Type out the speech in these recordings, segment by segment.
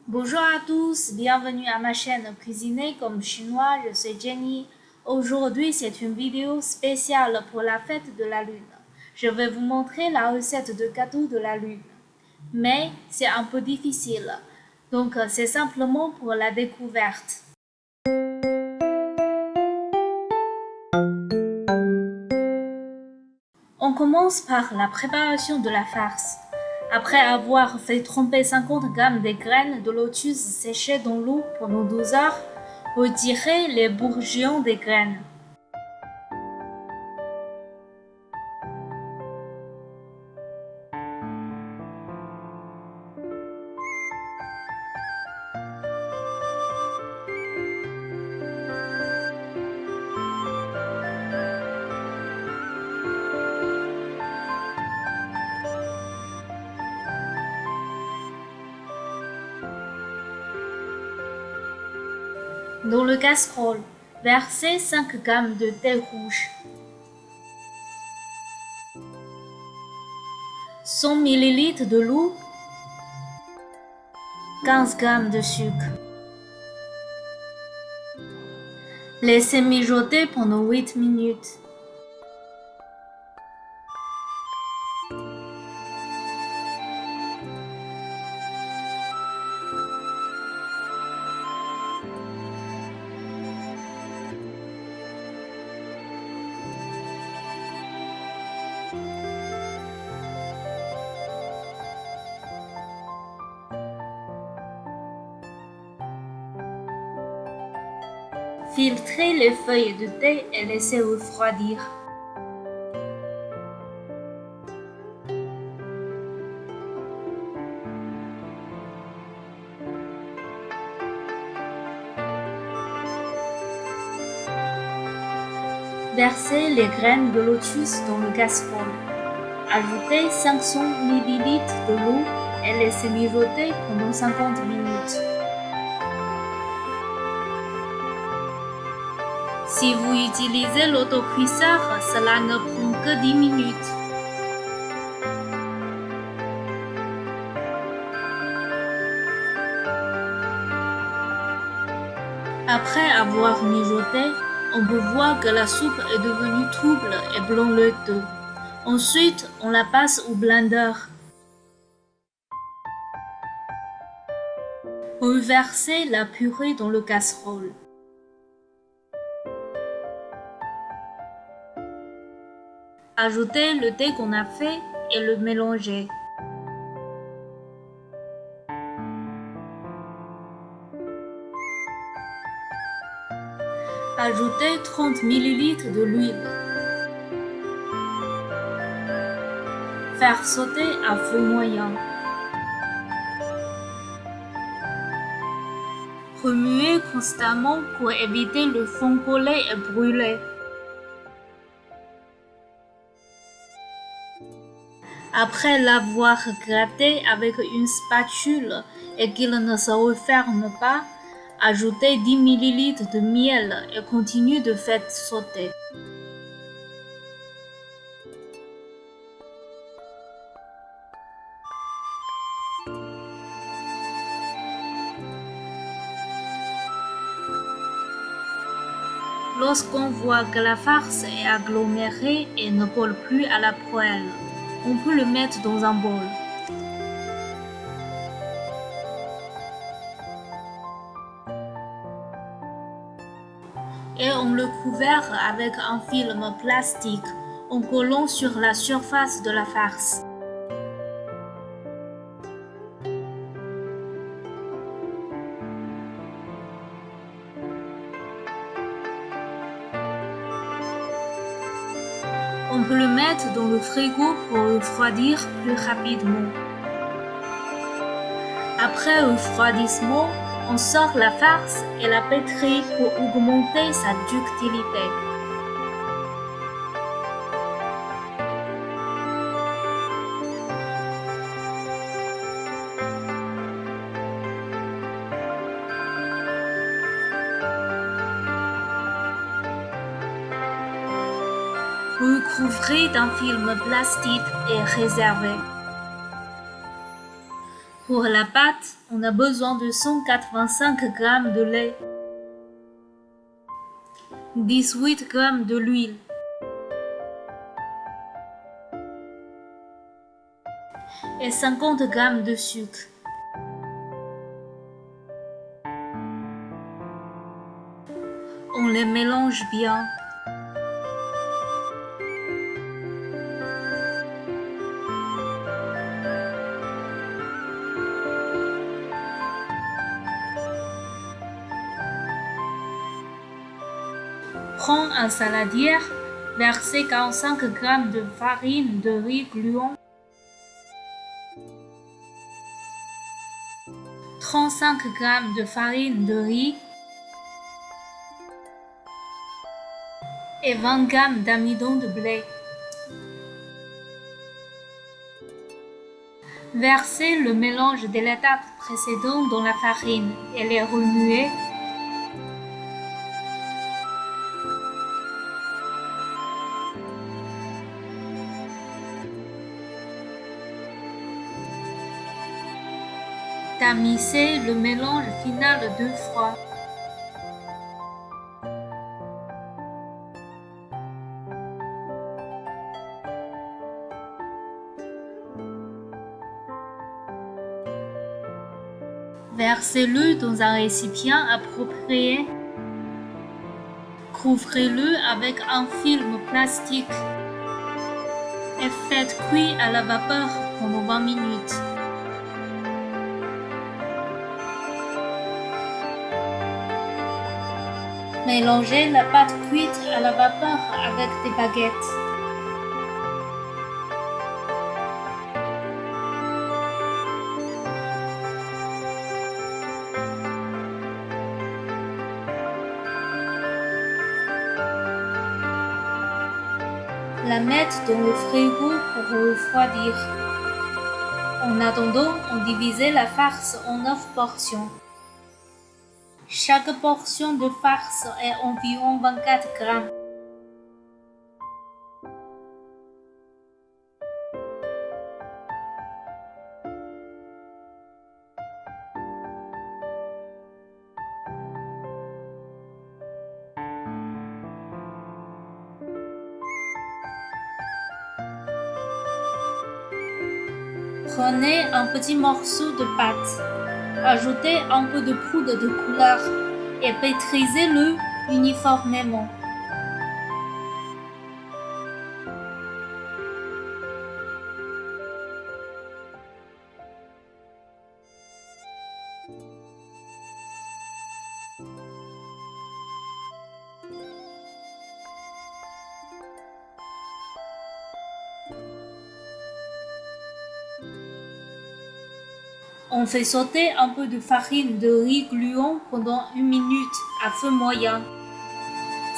Bonjour à tous, bienvenue à ma chaîne Cuisiner comme chinois, je suis Jenny. Aujourd'hui, c'est une vidéo spéciale pour la fête de la Lune. Je vais vous montrer la recette de gâteau de la Lune. Mais c'est un peu difficile, donc c'est simplement pour la découverte. On commence par la préparation de la farce. Après avoir fait tremper 50 g des graines de lotus séchées dans l'eau pendant 12 heures, retirez les bourgeons des graines. Dans le casserole, versez 5 g de thé rouge, 100 ml de l'eau, 15 g de sucre. Laissez mijoter pendant 8 minutes. Filtrez les feuilles de thé et laissez refroidir. Versez les graines de lotus dans le casserole. Ajoutez 500 ml de l'eau et laissez mijoter pendant 50 minutes. Si vous utilisez l'autocuisseur, cela ne prend que 10 minutes. Après avoir mijoté, on peut voir que la soupe est devenue trouble et blanc laiteux. Ensuite, on la passe au blender. Reversez la purée dans le casserole. Ajoutez le thé qu'on a fait et le mélangez. Ajoutez 30 ml de l'huile. Faire sauter à feu moyen. Remuez constamment pour éviter le fond collé et brûlé. Après l'avoir gratté avec une spatule et qu'il ne se referme pas, ajoutez 10 ml de miel et continuez de faire sauter. Lorsqu'on voit que la farce est agglomérée et ne colle plus à la poêle, on peut le mettre dans un bol. Et on le couvert avec un film plastique en collant sur la surface de la farce. On peut le mettre dans le frigo pour refroidir plus rapidement. Après refroidissement, on sort la farce et la pétrit pour augmenter sa ductilité. Recouvrez d'un film plastique et réservez. Pour la pâte, on a besoin de 185 g de lait, 18 g de l'huile et 50 g de sucre. On les mélange bien. Prends un saladière, versez 45 g de farine de riz gluant, 35 g de farine de riz et 20 g d'amidon de blé. Versez le mélange de l'étape précédente dans la farine et les remuez. Tamisez le mélange final 2 fois. Versez-le dans un récipient approprié. Couvrez-le avec un film plastique et faites cuire à la vapeur pendant 20 minutes. Mélangez la pâte cuite à la vapeur avec des baguettes. La mettre dans le frigo pour refroidir. En attendant, on divisait la farce en 9 portions. Chaque portion de farce est environ 24 grammes. Prenez un petit morceau de pâte, ajoutez un peu de poudre de couleur et pétrisez-le uniformément. On fait sauter un peu de farine de riz gluant pendant 1 minute à feu moyen.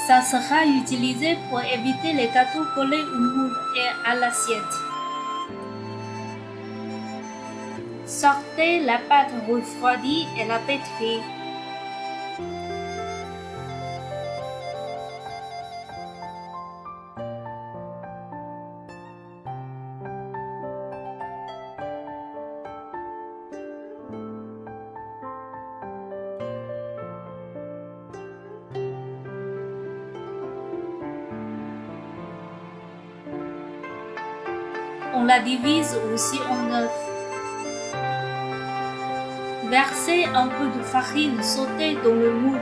Ça sera utilisé pour éviter les gâteaux collés au moule et à l'assiette. Sortez la pâte refroidie et la pétrie. On la divise aussi en 9. Versez un peu de farine sautée dans le moule.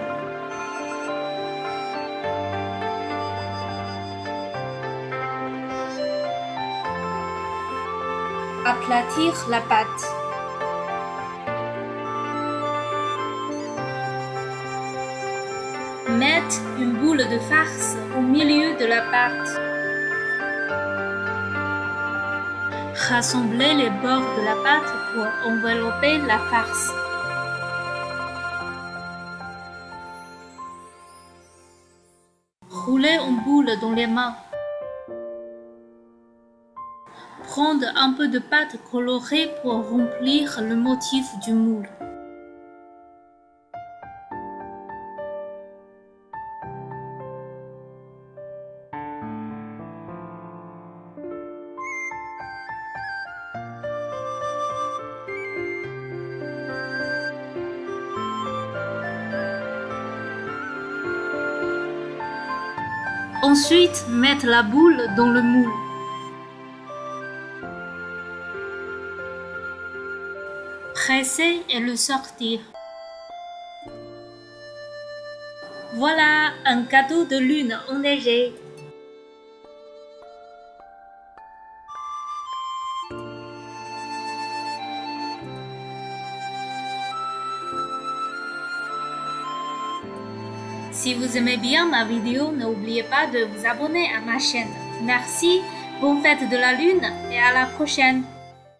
Aplatir la pâte. Mettez une boule de farce au milieu de la pâte. Rassemblez les bords de la pâte pour envelopper la farce. Roulez en boule dans les mains. Prendre un peu de pâte colorée pour remplir le motif du moule. Ensuite, mettre la boule dans le moule. Presser et le sortir. Voilà un cadeau de lune enneigée. Si vous aimez bien ma vidéo, n'oubliez pas de vous abonner à ma chaîne. Merci, bonne fête de la lune et à la prochaine.